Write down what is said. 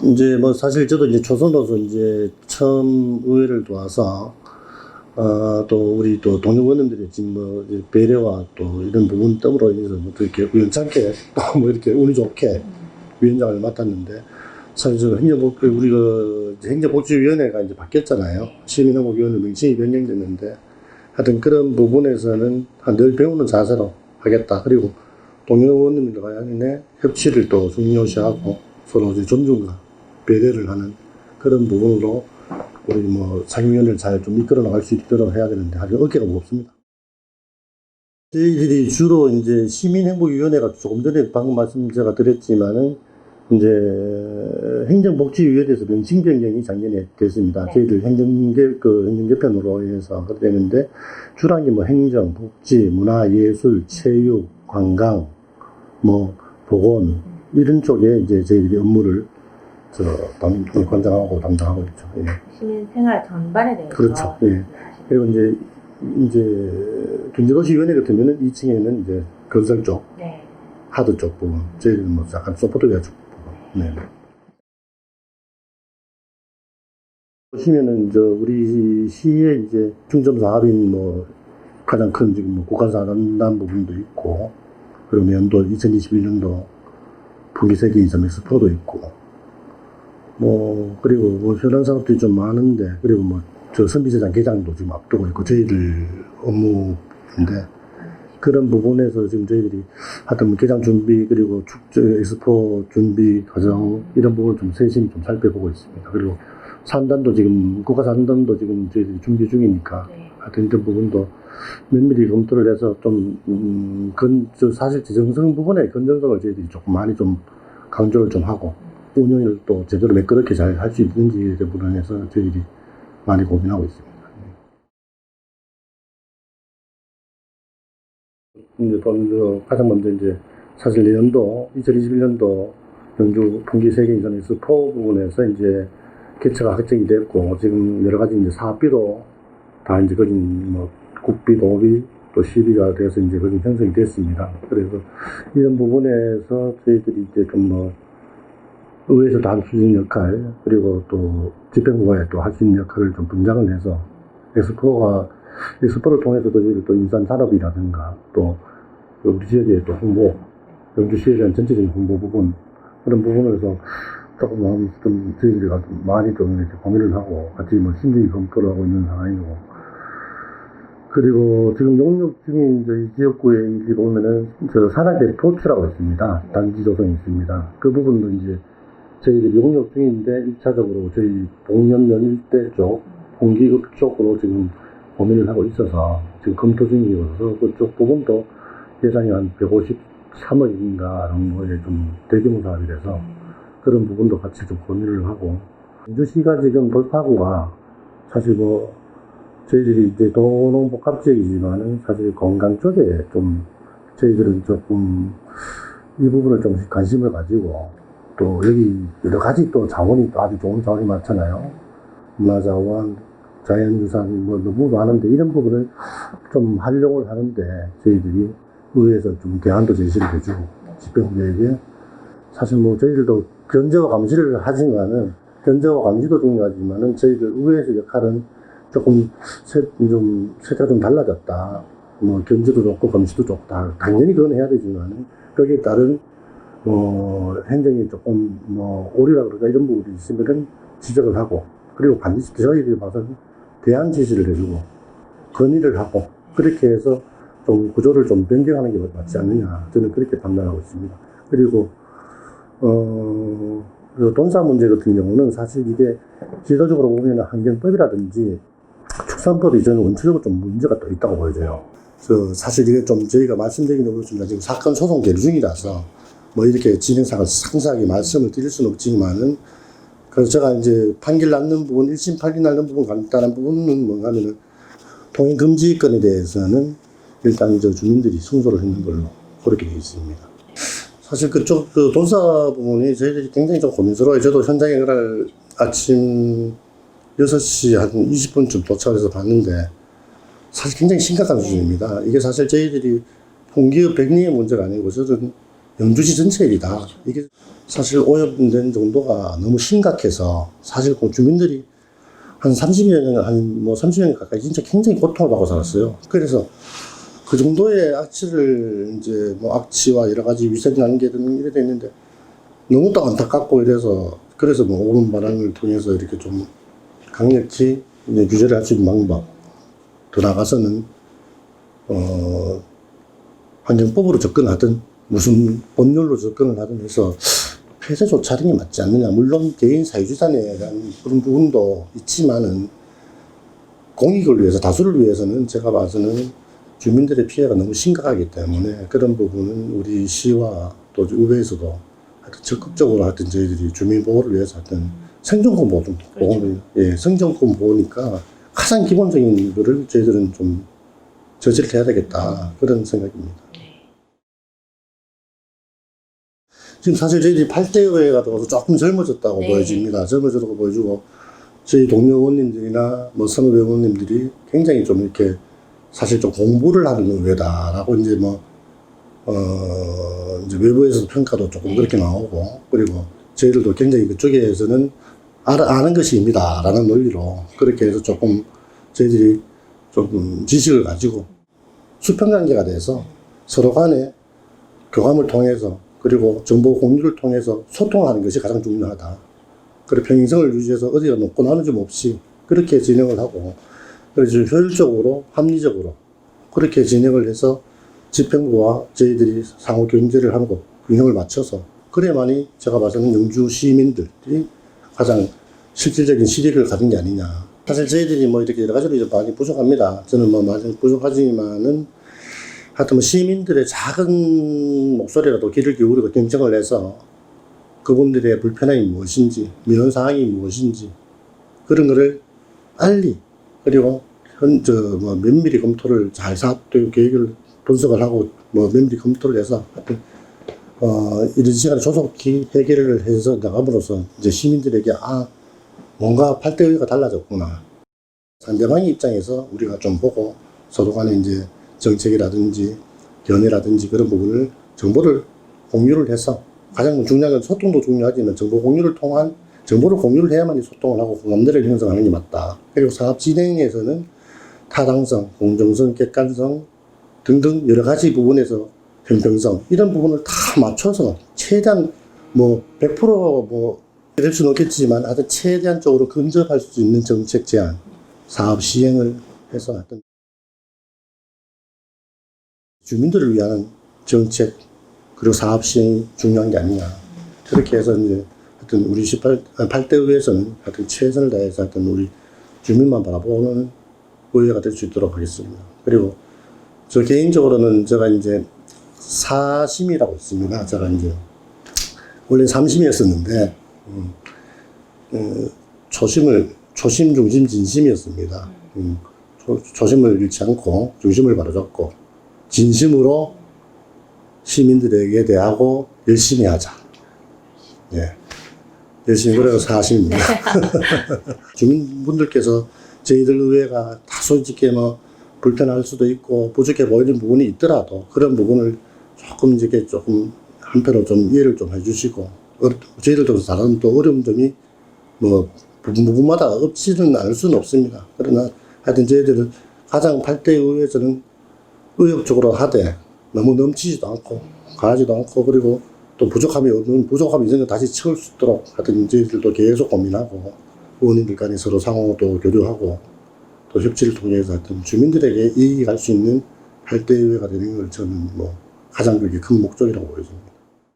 이제 뭐 사실 저도 이제 초선으로서 이제 처음 의회를 도와서 또 우리 또 동료 의원님들의 지금 뭐 이제 배려와 또 이런 부분 때문에 인해서 뭐 이렇게 우연찮게 또 뭐 이렇게 운이 좋게 위원장을 맡았는데 사실 저 우리가 이제 행정복지위원회가 이제 바뀌었잖아요. 시민행복위원회 명칭이 변경됐는데 하여튼 그런 부분에서는 늘 배우는 자세로 하겠다. 그리고 동료 의원님들 간의 협치를 또 중요시하고 서로 이제 존중과 배려를 하는 그런 부분으로 우리 뭐 상임위원회를 잘 좀 이끌어 나갈 수 있도록 해야 되는데 아직 어깨가 무겁습니다. 저희들이 주로 이제 시민행복위원회가 조금 전에 방금 말씀 제가 드렸지만은 이제 행정복지위원회에서 명칭 변경이 작년에 됐습니다. 네. 저희들 행정개편으로 인해서 그렇게 되는데 주로 뭐 행정, 복지, 문화, 예술, 체육, 관광, 뭐 보건 이런 쪽에 이제 저희들이 업무를 관장하고 담당하고 있죠. 예. 시민 생활 전반에 대해서. 그렇죠. 예. 그리고 이제 경제도시위원회 같으면은 2층에는 이제 건설 쪽, 네. 하드 쪽 부분, 저희는 뭐 약간 소프트웨어 쪽 부분. 네. 보시면은 우리 시의 이제 중점 사업인 뭐 가장 큰 지금 뭐 국가사단단 부분도 있고, 그리고 연도 2021년도 분기세계 이점 엑스포도 있고, 뭐 그리고 뭐 현안 사업들이 좀 많은데, 그리고 뭐 저 선비세장 개장도 지금 앞두고 있고 저희들 업무인데 그런 부분에서 지금 저희들이 하여튼 뭐 개장 준비 그리고 축제 엑스포 준비 과정 이런 부분을 좀 세심히 좀 살펴보고 있습니다. 그리고 산단도 지금 국가산단도 지금 저희들이 준비 중이니까 하여튼 이런 부분도 면밀히 검토를 해서 좀 사실 지정성 부분의 건전성을 저희들이 조금 많이 좀 강조를 좀 하고 운영을 또 제대로 매끄럽게 잘 할 수 있는지에 부분에서 저희들이 많이 고민하고 있습니다. 이제 가장 먼저 이제 사실 내년도 2021년도 연주 분기 세계 이전 엑스포 부분에서 이제 개최가 확정이 됐고 지금 여러 가지 이제 사업비도 다 이제 거진 뭐 국비, 도비 또 시비가 돼서 이제 거진 형성이 됐습니다. 그래서 이런 부분에서 저희들이 이제 좀 뭐 의회에서도 할 수 있는 역할 그리고 또 집행부가 또 할 수 있는 역할을 좀 분장을 해서 엑스포를 통해서도 저희들 또 인산산업이라든가 또 우리 지역의 또 홍보, 영주시에 대한 전체적인 홍보 부분 그런 부분에서 조금 좀 저희들이 많이 좀 이렇게 고민을 하고 같이 뭐 심중히 검토를 하고 있는 상황이고 그리고 지금 용역 중인 저희 지역구에 이렇게 보면은 저 산악대 포트라고 있습니다. 단지 조성이 있습니다. 그 부분도 이제 저희들이 용역 중인데 1차적으로 저희 동년면 일대 쪽, 홍기읍 쪽으로 지금 고민을 하고 있어서 지금 검토 중이어서 그쪽 부분도 예산이 한 153억인가 정도의 좀 대규모 사업이라서 그런 부분도 같이 좀 고민을 하고 인주시가 지금 돌파구가 사실 뭐 저희들이 이제 도농복합지역이지만은 사실 건강 쪽에 좀 저희들은 조금 이 부분을 좀 관심을 가지고 또 여기 여러 가지 또 자원이 또 아주 좋은 자원이 많잖아요. 문화자원, 자연유산 뭐 너무 많은데 이런 부분을 좀 활용을 하는데 저희들이 의회에서 좀 대안도 제시를 해주고 집행부에게 사실 뭐 저희들도 견제와 감시를 하지만은 견제와 감시도 중요하지만은 저희들 의회에서 역할은 조금 세태가 좀 달라졌다. 뭐 견제도 좋고 감시도 좋다. 당연히 그건 해야 되지만은 거기에 따른 행정이 조금 오류라 그럴까 이런 부분이 있으면은 지적을 하고 그리고 반드시 저희들이 봐서 대안 제시를 해주고 건의를 하고 그렇게 해서 좀 구조를 좀 변경하는 게 맞지 않느냐 저는 그렇게 판단하고 있습니다. 그리고 그 돈사 문제 같은 경우는 사실 이게 지도적으로 보면 환경법이라든지 축산법이 저는 원초적으로 좀 문제가 또 있다고 보여져요. 그래서 사실 이게 좀 저희가 말씀드리긴 어렵습니다. 지금 사건 소송 계류 중이라서 뭐 이렇게 진행상을 상세하게 말씀을 드릴 수는 없지만은 그래서 제가 이제 판결 났는 부분, 1심 판결 났는 부분, 간단한 부분은 뭔가 하면은 통행 금지권에 대해서는 일단 주민들이 승소를 했는 걸로 그렇게 되어 있습니다. 사실 그쪽 돈사 부분이 저희들이 굉장히 좀 고민스러워요. 저도 현장에 그날 아침 6시 한 20분쯤 도착해서 봤는데 사실 굉장히 심각한 수준입니다. 이게 사실 저희들이 홍기업 백리의 문제가 아니고 저는 영주시 전체 일이다. 이게 사실 오염된 정도가 너무 심각해서 사실 그 주민들이 한 30년 가까이 진짜 굉장히 고통을 받고 살았어요. 그래서 그 정도의 악취를 이제 뭐 악취와 여러 가지 위생 단계등 이래 돼 있는데 너무 또 안타깝고 이래서 그래서 뭐 오금 발언을 통해서 이렇게 좀 강력히 이제 규제를 할 수 있는 방법 더 나아가서는 환경법으로 접근하든 무슨 법률로 접근을 하든 해서 폐쇄 조치하는 게 맞지 않느냐. 물론 개인 사유재산에 대한 그런 부분도 있지만은 공익을 위해서 다수를 위해서는 제가 봐서는 주민들의 피해가 너무 심각하기 때문에 그런 부분은 우리 시와 또 의회에서도 하여튼 적극적으로 하여튼 저희들이 주민 보호를 위해서 하여튼 생존권 보호, 그렇죠. 예, 생존권 보호니까 가장 기본적인 거를 저희들은 좀 저지를 해야 되겠다. 그런 생각입니다. 지금 사실 저희들이 8대의회가 들어서 조금 젊어졌다고 네. 보여집니다. 젊어졌다고 보여주고, 저희 동료 의원님들이나 뭐 선후배 의원님들이 굉장히 좀 이렇게 사실 좀 공부를 하는 의회다라고 이제 이제 외부에서도 평가도 조금 네. 그렇게 나오고, 그리고 저희들도 굉장히 그쪽에서는 아는 것입니다. 라는 논리로 그렇게 해서 조금 저희들이 조금 지식을 가지고 수평관계가 돼서 서로 간에 교감을 통해서 그리고 정보 공유를 통해서 소통을 하는 것이 가장 중요하다. 그리고 평행성을 유지해서 어디가 높고 낮은 점 없이 그렇게 진행을 하고, 그래서 효율적으로, 합리적으로 그렇게 진행을 해서 집행부와 저희들이 상호 견제를 하고 균형을 맞춰서 그래야만이 제가 봐서는 영주 시민들이 가장 실질적인 실익을 가진 게 아니냐. 사실 저희들이 뭐 이렇게 여러 가지로 많이 부족합니다. 저는 뭐 많이 부족하지만은 하여튼 뭐 시민들의 작은 목소리라도 귀를 기울이고 경청을 해서 그분들의 불편함이 무엇인지, 민원 사항이 무엇인지, 그런 거를 빨리, 그리고 면밀히 검토를 잘 사업도 계획을 분석을 하고, 면밀히 검토를 해서, 하여튼, 이런 시간에 조속히 해결을 해서 나감으로써 이제 시민들에게, 뭔가 8대의회가 달라졌구나. 상대방의 입장에서 우리가 좀 보고 서로 간에 이제 정책이라든지 견해라든지 그런 부분을 정보를 공유를 해서 가장 중요한 건 소통도 중요하지만 정보를 공유를 해야만 소통을 하고 공감대를 형성하는 게 맞다. 그리고 사업 진행에서는 타당성, 공정성, 객관성 등등 여러 가지 부분에서 형평성 이런 부분을 다 맞춰서 최대한 100% 될 수는 없겠지만 하여튼 최대한 쪽으로 근접할 수 있는 정책 제안, 사업 시행을 해서 하여튼 주민들을 위한 정책 그리고 사업 시행이 중요한 게 아니냐. 그렇게 해서 이제 하여튼 우리 8대 의회에서는 하여튼 최선을 다해서 하여튼 우리 주민만 바라보는 의회가 될 수 있도록 하겠습니다. 그리고 저 개인적으로는 제가 이제 사심이라고 있습니다. 제가 이제 원래 3심이었었는데 초심, 중심, 진심이었습니다. 초심을 잃지 않고 중심을 바로잡고 진심으로 시민들에게 대하고 열심히 하자. 예. 열심히 그래서 사심입니다. 주민분들께서 저희들 의회가 다소 이렇게 불편할 수도 있고 부족해 보이는 부분이 있더라도 그런 부분을 조금 한편으로 좀 이해를 좀 해주시고 저희들도 다른 또 어려운 점이 부분마다 없지는 않을 수는 없습니다. 그러나 하여튼 저희들은 가장 8대 의회에서는 의욕적으로 하되 너무 넘치지도 않고 과하지도 않고 그리고 또 부족함이 있는 걸 다시 채울 수 있도록 하여튼 저희들도 계속 고민하고 의원님들 간에 서로 상호도 교류하고 또 협치를 통해서 하여튼 주민들에게 이익이 갈 수 있는 8대 의회가 되는 걸 저는 가장 그게 큰 목적이라고 보여집니다.